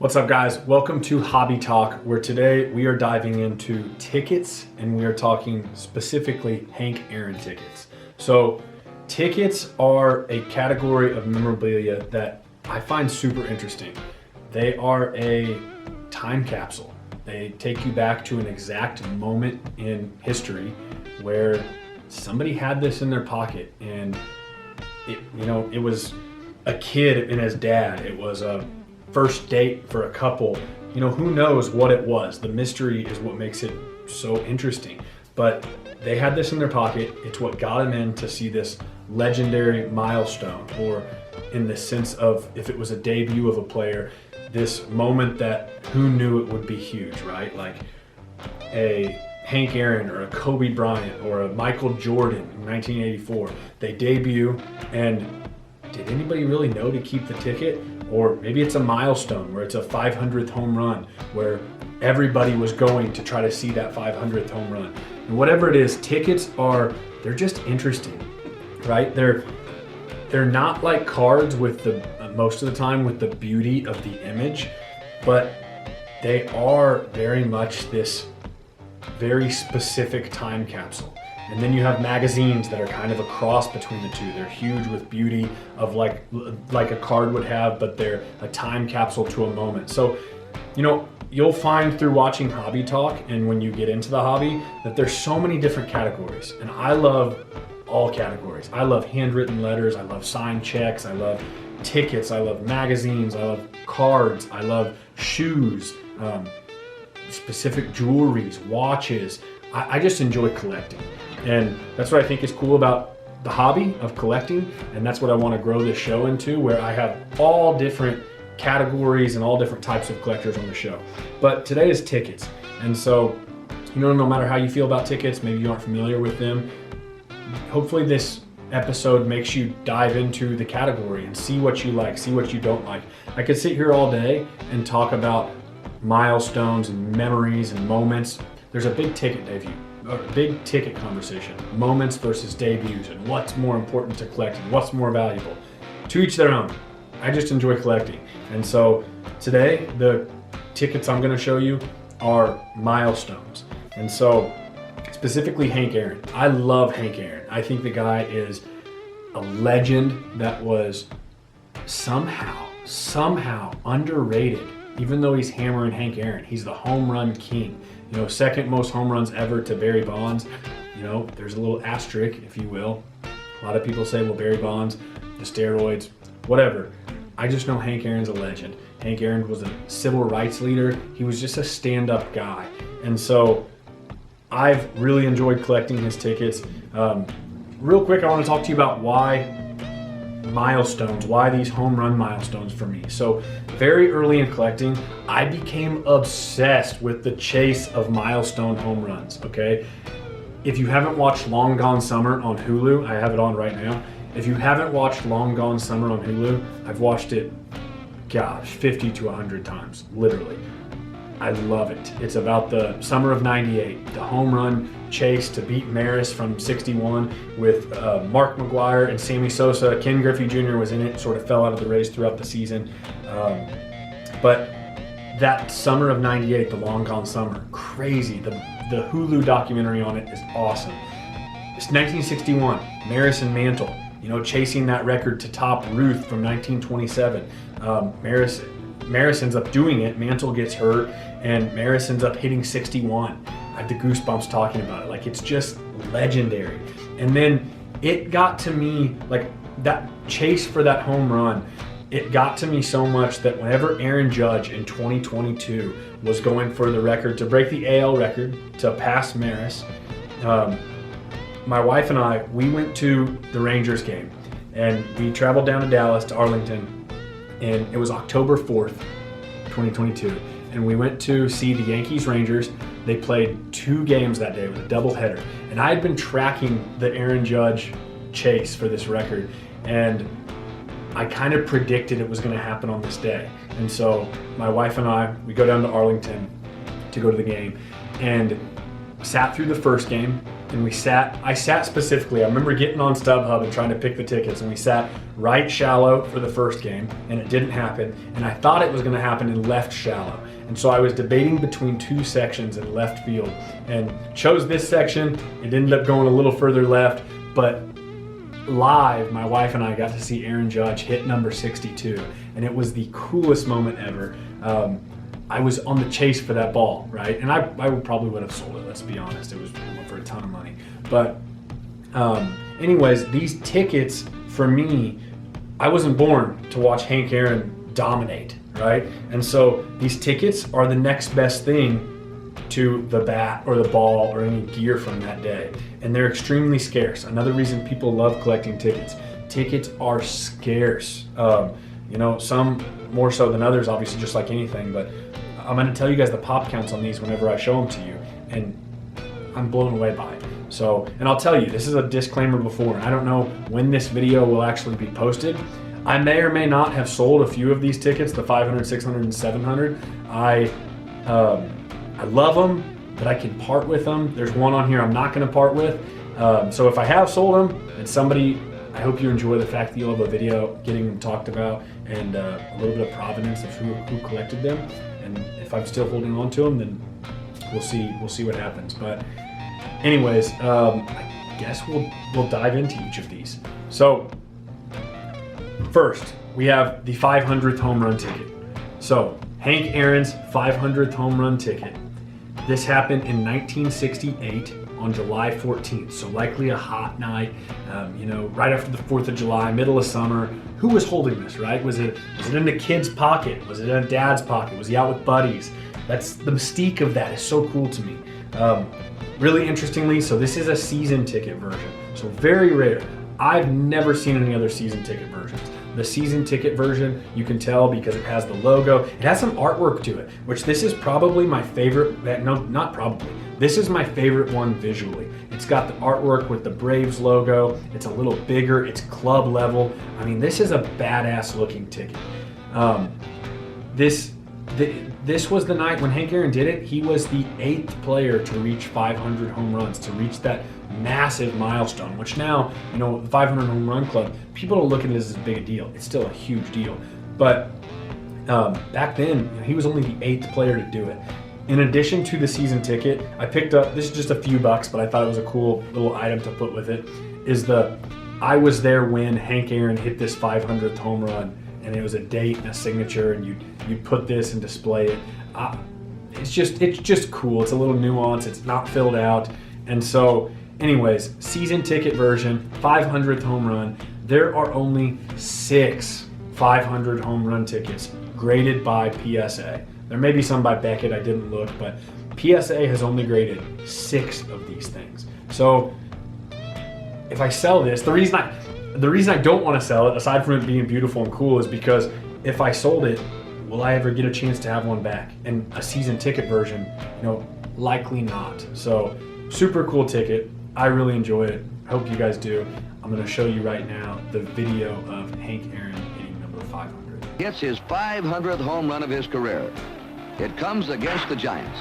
What's up, guys? Welcome to Hobby Talk, where today we are diving into tickets and we are talking specifically Hank Aaron tickets. So tickets are a category of memorabilia that I find super interesting. They are a time capsule. They take you back to an exact moment in history where somebody had this in their pocket, and it was a kid and his dad. It was a first date for a couple. Who knows what it was. The mystery is what makes it so interesting. But they had this in their pocket. It's what got them in to see this legendary milestone, or in the sense of, if it was a debut of a player, this moment that who knew it would be huge, right? Like a Hank Aaron or a Kobe Bryant or a Michael Jordan in 1984. They debut, and did anybody really know to keep the ticket? Or maybe it's a milestone where it's a 500th home run, where everybody was going to try to see that 500th home run. And whatever it is, tickets they're just interesting, right? They're not like cards with most of the time with the beauty of the image, but they are very much this very specific time capsule. And then you have magazines that are kind of a cross between the two. They're huge with beauty of like a card would have, but they're a time capsule to a moment. So, you'll find through watching Hobby Talk, and when you get into the hobby, that there's so many different categories. And I love all categories. I love handwritten letters. I love signed checks. I love tickets. I love magazines. I love cards. I love shoes, specific jewelries, watches. I just enjoy collecting. And that's what I think is cool about the hobby of collecting. And that's what I want to grow this show into, where I have all different categories and all different types of collectors on the show. But today is tickets. And so, no matter how you feel about tickets, maybe you aren't familiar with them, hopefully this episode makes you dive into the category and see what you like, see what you don't like. I could sit here all day and talk about milestones and memories and moments. There's a big ticket conversation, moments versus debuts, and what's more important to collecting, what's more valuable. To each their own. I just enjoy collecting. And so today, the tickets I'm going to show you are milestones. And so specifically Hank Aaron. I love Hank Aaron. I think the guy is a legend that was somehow underrated. Even though he's hammering Hank Aaron, he's the home run king. Second most home runs ever to Barry Bonds. There's a little asterisk, if you will. A lot of people say, well, Barry Bonds, the steroids, whatever. I just know Hank Aaron's a legend. Hank Aaron was a civil rights leader. He was just a stand-up guy. And so I've really enjoyed collecting his tickets. Real quick, I want to talk to you about why these home run milestones for me. So very early in collecting, I became obsessed with the chase of milestone home runs, okay? If you haven't watched Long Gone Summer on Hulu, I have it on right now. If you haven't watched Long Gone Summer on Hulu, I've watched it, 50 to 100 times, literally. I love it. It's about the summer of '98, the home run chase to beat Maris from '61 with Mark McGwire and Sammy Sosa. Ken Griffey Jr. was in it, sort of fell out of the race throughout the season. But that summer of '98, the Long Gone Summer, crazy. The Hulu documentary on it is awesome. It's 1961, Maris and Mantle, chasing that record to top Ruth from 1927. Maris ends up doing it, Mantle gets hurt, and Maris ends up hitting 61. I have the goosebumps talking about it. Like, it's just legendary. And then it got to me, like, that chase for that home run, it got to me so much that whenever Aaron Judge in 2022 was going for the record, to break the AL record, to pass Maris, my wife and I, we went to the Rangers game, and we traveled down to Dallas, to Arlington, and it was October 4th, 2022. And we went to see the Yankees-Rangers. They played 2 games that day with a doubleheader. And I had been tracking the Aaron Judge chase for this record, and I kind of predicted it was going to happen on this day. And so my wife and I, we go down to Arlington to go to the game, and sat through the first game, and I sat specifically, I remember getting on StubHub and trying to pick the tickets, and we sat right shallow for the first game, and it didn't happen, and I thought it was gonna happen in left shallow. And so I was debating between two sections in left field, and chose this section. It ended up going a little further left, but live, my wife and I got to see Aaron Judge hit number 62, and it was the coolest moment ever. I was on the chase for that ball, right? And I probably would have sold it, let's be honest. It was for a ton of money. But anyways, these tickets, for me, I wasn't born to watch Hank Aaron dominate, right? And so these tickets are the next best thing to the bat or the ball or any gear from that day. And they're extremely scarce. Another reason people love collecting tickets. Tickets are scarce. You know, some more so than others, obviously, just like anything, but I'm gonna tell you guys the pop counts on these whenever I show them to you, and I'm blown away by it. So, and I'll tell you, this is a disclaimer before, I don't know when this video will actually be posted. I may or may not have sold a few of these tickets, the 500, 600, and 700. I love them, but I can part with them. There's one on here I'm not gonna part with. So if I have sold them, and somebody, I hope you enjoy the fact that you'll have a video getting them talked about and a little bit of provenance of who collected them. And if I'm still holding on to them, then we'll see what happens. But anyways, I guess we'll dive into each of these. So first, we have the 500th home run ticket. So Hank Aaron's 500th home run ticket. This happened in 1968 on July 14th. So likely a hot night, you know, right after the 4th of July, middle of summer. Who was holding this, right? Was it in the kid's pocket? Was it in a dad's pocket? Was he out with buddies? That's the mystique of that is so cool to me. Really interestingly, so this is a season ticket version. So very rare. I've never seen any other season ticket versions. The season ticket version, you can tell because it has the logo. It has some artwork to it, which this is probably my favorite, no, not probably. This is my favorite one visually. It's got the artwork with the Braves logo. It's a little bigger, it's club level. I mean, this is a badass looking ticket. This was the night when Hank Aaron did it. He was the 8th player to reach 500 home runs, to reach that massive milestone, which now, you know, the 500 home run club, people don't look at it as a big a deal. It's still a huge deal. But back then, you know, he was only the 8th player to do it. In addition to the season ticket, I picked up, this is just a few bucks, but I thought it was a cool little item to put with it, is the I was there when Hank Aaron hit this 500th home run, and it was a date and a signature, and you'd put this and display it. It's just cool. It's a little nuance. It's not filled out. And so anyways, season ticket version, 500th home run. There are only 6 500 home run tickets graded by PSA. There may be some by Beckett, I didn't look, but PSA has only graded 6 of these things. So if I sell this, the reason I don't want to sell it, aside from it being beautiful and cool, is because if I sold it, will I ever get a chance to have one back? And a season ticket version, you know, likely not. So super cool ticket. I really enjoy it. I hope you guys do. I'm going to show you right now the video of Hank Aaron hitting number 500. Gets his 500th home run of his career. It comes against the Giants.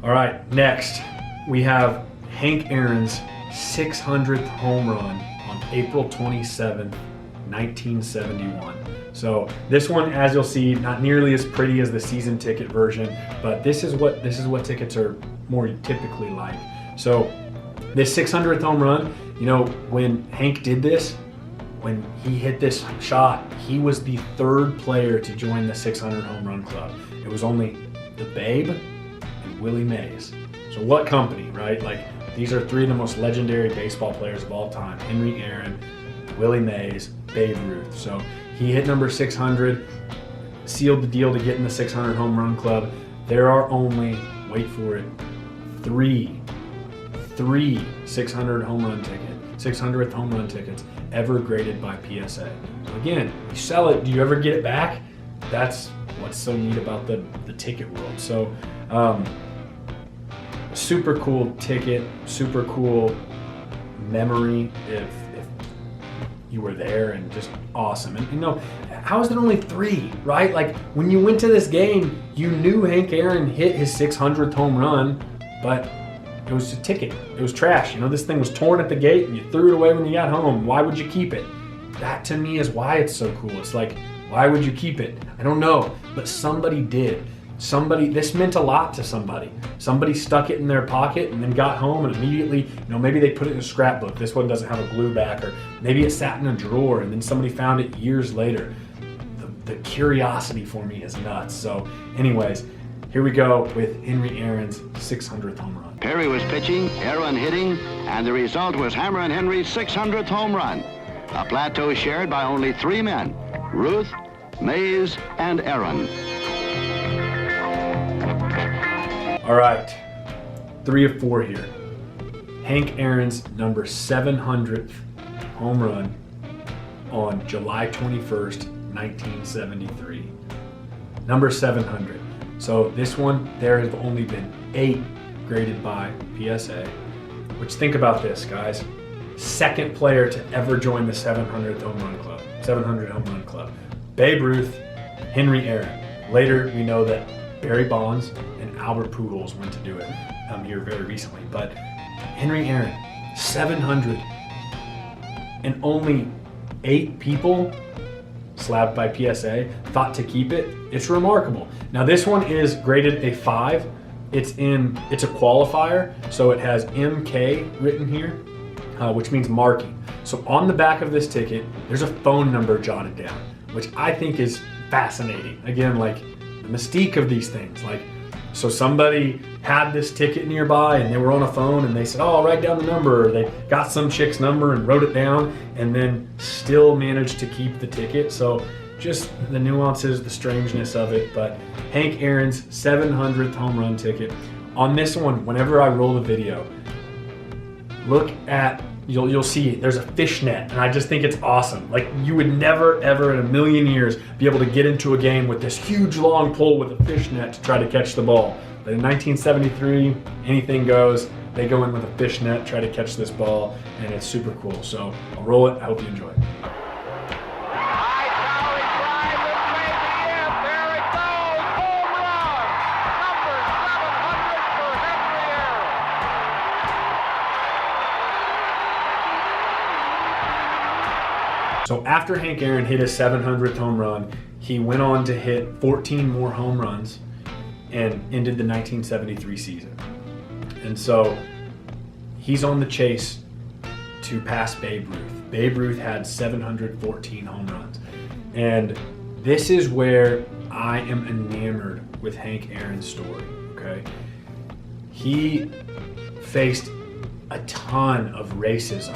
All right, next we have Hank Aaron's 600th home run on April 27th, 1971. So this one, as you'll see, not nearly as pretty as the season ticket version, but this is what tickets are more typically like. So this 600th home run, you know, when Hank did this, when he hit this shot, he was the 3rd player to join the 600 home run club. It was only the Babe and Willie Mays. So what company, right? Like, these are 3 of the most legendary baseball players of all time. Henry Aaron, Willie Mays, Babe Ruth. So he hit number 600, sealed the deal to get in the 600 home run club. There are only, wait for it, 3 600 home run tickets, 600th home run tickets ever graded by PSA. So again, you sell it, do you ever get it back? That's what's so neat about the ticket world. So super cool ticket, super cool memory if you were there, and just awesome. And you know, how is there only 3, right? Like when you went to this game, you knew Hank Aaron hit his 600th home run, but it was a ticket. It was trash. You know, this thing was torn at the gate and you threw it away when you got home. Why would you keep it? That to me is why it's so cool. It's like, why would you keep it? I don't know, but somebody did. This meant a lot to somebody. Somebody stuck it in their pocket and then got home and immediately, you know, maybe they put it in a scrapbook. This one doesn't have a glue back, or maybe it sat in a drawer and then somebody found it years later. The curiosity for me is nuts. So anyways, here we go with Henry Aaron's 600th home run. Perry was pitching, Aaron hitting, and the result was Hammer and Henry's 600th home run. A plateau shared by only 3 men, Ruth, Mays, and Aaron. All right, 3 of 4 here. Hank Aaron's number 700th home run on July 21st, 1973. Number 700. So this one, there have only been 8 graded by PSA, which, think about this, guys. Second player to ever join the 700th home run club, 700 home run club. Babe Ruth, Henry Aaron. Later, we know that Barry Bonds and Albert Pujols went to do it here very recently. But Henry Aaron, 700, and only 8 people slabbed by PSA thought to keep it. It's remarkable. Now this one is graded a 5. It's a qualifier, so it has MK written here, which means marking. So on the back of this ticket, there's a phone number jotted down, which I think is fascinating. Again, like the mystique of these things. Like, so somebody had this ticket nearby and they were on a phone and they said, oh, I'll write down the number. Or they got some chick's number and wrote it down and then still managed to keep the ticket. So just the nuances, the strangeness of it. But Hank Aaron's 700th home run ticket. On this one, whenever I roll the video, look at, you'll see there's a fishnet, and I just think it's awesome. Like, you would never, ever in a million years be able to get into a game with this huge long pole with a fishnet to try to catch the ball. But in 1973, anything goes. They go in with a fishnet, try to catch this ball, and it's super cool. So I'll roll it. I hope you enjoy it. So after Hank Aaron hit his 700th home run, he went on to hit 14 more home runs and ended the 1973 season. And so he's on the chase to pass Babe Ruth. Babe Ruth had 714 home runs. And this is where I am enamored with Hank Aaron's story, okay? He faced a ton of racism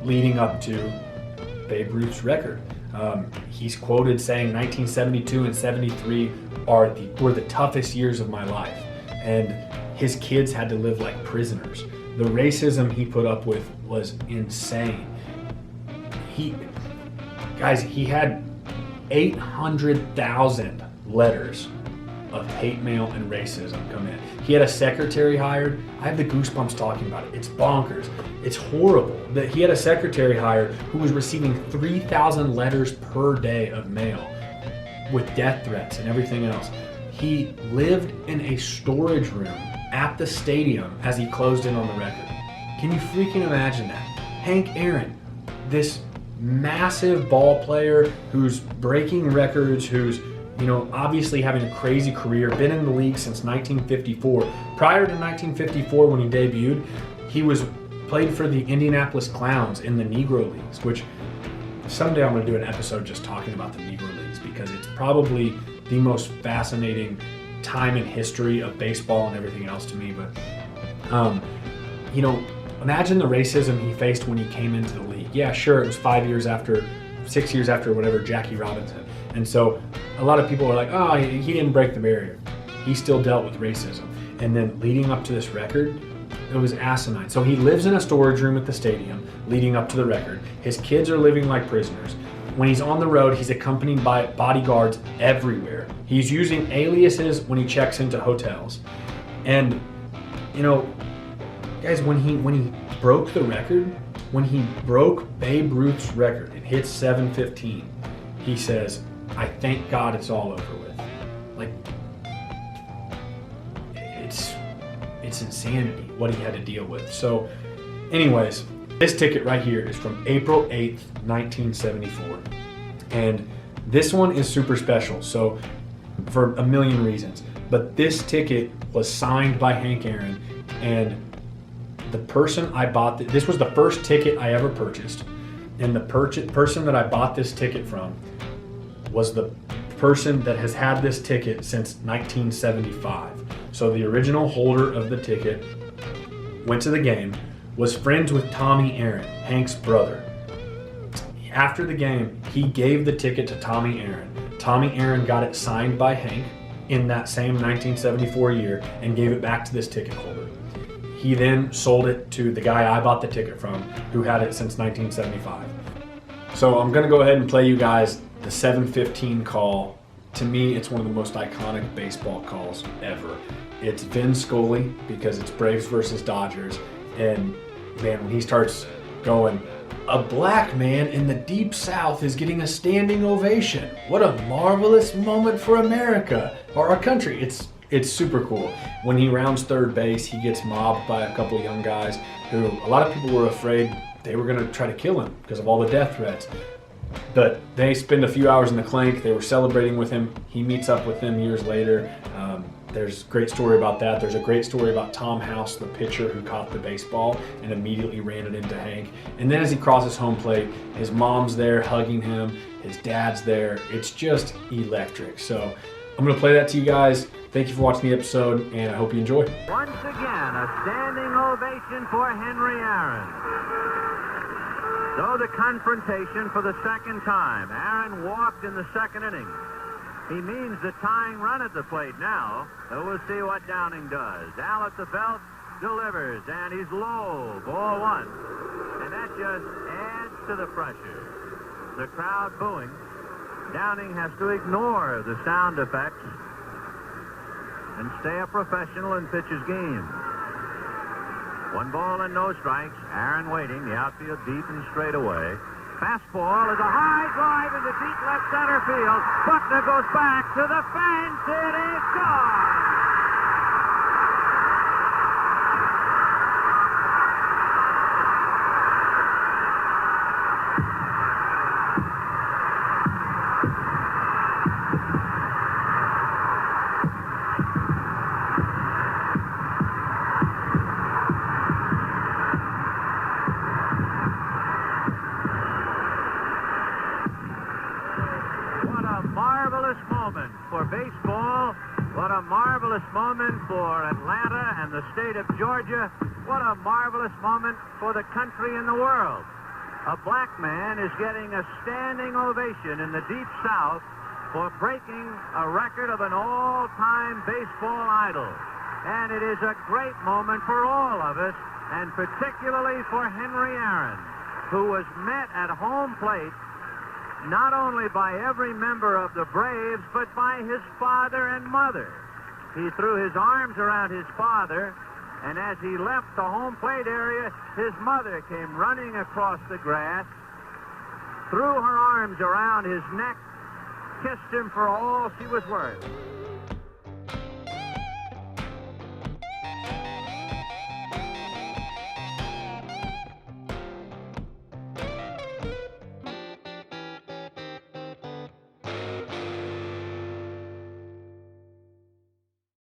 leading up to Babe Ruth's record. He's quoted saying 1972 and 73 were the toughest years of my life, and his kids had to live like prisoners. The racism he put up with was insane. He had 800,000 letters of hate mail and racism come in. He had a secretary hired. I have the goosebumps talking about it. It's bonkers. It's horrible that he had a secretary hired who was receiving 3,000 letters per day of mail with death threats and everything else. He lived in a storage room at the stadium as he closed in on the record. Can you freaking imagine that? Hank Aaron, this massive ball player who's breaking records, who's obviously having a crazy career, been in the league since 1954. Prior to 1954, when he debuted, he played for the Indianapolis Clowns in the Negro Leagues, which someday I'm going to do an episode just talking about the Negro Leagues, because it's probably the most fascinating time in history of baseball and everything else to me. But, imagine the racism he faced when he came into the league. Yeah, sure, it was 6 years after whatever, Jackie Robinson. And so a lot of people are like, oh, he didn't break the barrier. He still dealt with racism. And then leading up to this record, it was asinine. So he lives in a storage room at the stadium leading up to the record. His kids are living like prisoners. When he's on the road, he's accompanied by bodyguards everywhere. He's using aliases when he checks into hotels. And, guys, when he broke the record, When he broke Babe Ruth's record and hit 715, he says, "I thank God it's all over with." Like, it's insanity what he had to deal with. So anyways, this ticket right here is from April 8th, 1974. And this one is super special, so for a million reasons. But this ticket was signed by Hank Aaron, and the person I bought, this was the first ticket I ever purchased. And the person that I bought this ticket from was the person that has had this ticket since 1975. So the original holder of the ticket went to the game, was friends with Tommy Aaron, Hank's brother. After the game, he gave the ticket to Tommy Aaron. Tommy Aaron got it signed by Hank in that same 1974 year and gave it back to this ticket holder. He then sold it to the guy I bought the ticket from, who had it since 1975. So I'm gonna go ahead and play you guys the 715 call. To me, it's one of the most iconic baseball calls ever. It's Vin Scully, because it's Braves versus Dodgers. And man, when he starts going, "A black man in the Deep South is getting a standing ovation. What a marvelous moment for America, or our country." It's super cool. When he rounds third base, he gets mobbed by a couple young guys who a lot of people were afraid they were gonna try to kill him because of all the death threats. But they spend a few hours in the clink. They were celebrating with him. He meets up with them years later. There's a great story about that. There's a great story about Tom House, the pitcher who caught the baseball and immediately ran it into Hank. And then as he crosses home plate, his mom's there hugging him, his dad's there. It's just electric. So I'm gonna play that to you guys. Thank you for watching the episode, and I hope you enjoy. Once again, a standing ovation for Henry Aaron. So the confrontation for the second time. Aaron walked in the second inning. He means the tying run at the plate now. So we'll see what Downing does. Al at the belt, delivers, and he's low. Ball one. And that just adds to the pressure. The crowd booing. Downing has to ignore the sound effects and stay a professional and pitch his game. 1 ball and no strikes. Aaron waiting. The outfield deep and straight away. Fastball is a high drive into deep left center field. Buckner goes back to the fence. It is gone. Moment for baseball. What a marvelous moment for Atlanta and the state of Georgia. What a marvelous moment for the country and the world. A black man is getting a standing ovation in the Deep South for breaking a record of an all-time baseball idol. And it is a great moment for all of us, and particularly for Henry Aaron, who was met at home plate not only by every member of the Braves, but by his father and mother. He threw his arms around his father, and as he left the home plate area, his mother came running across the grass, threw her arms around his neck, kissed him for all she was worth.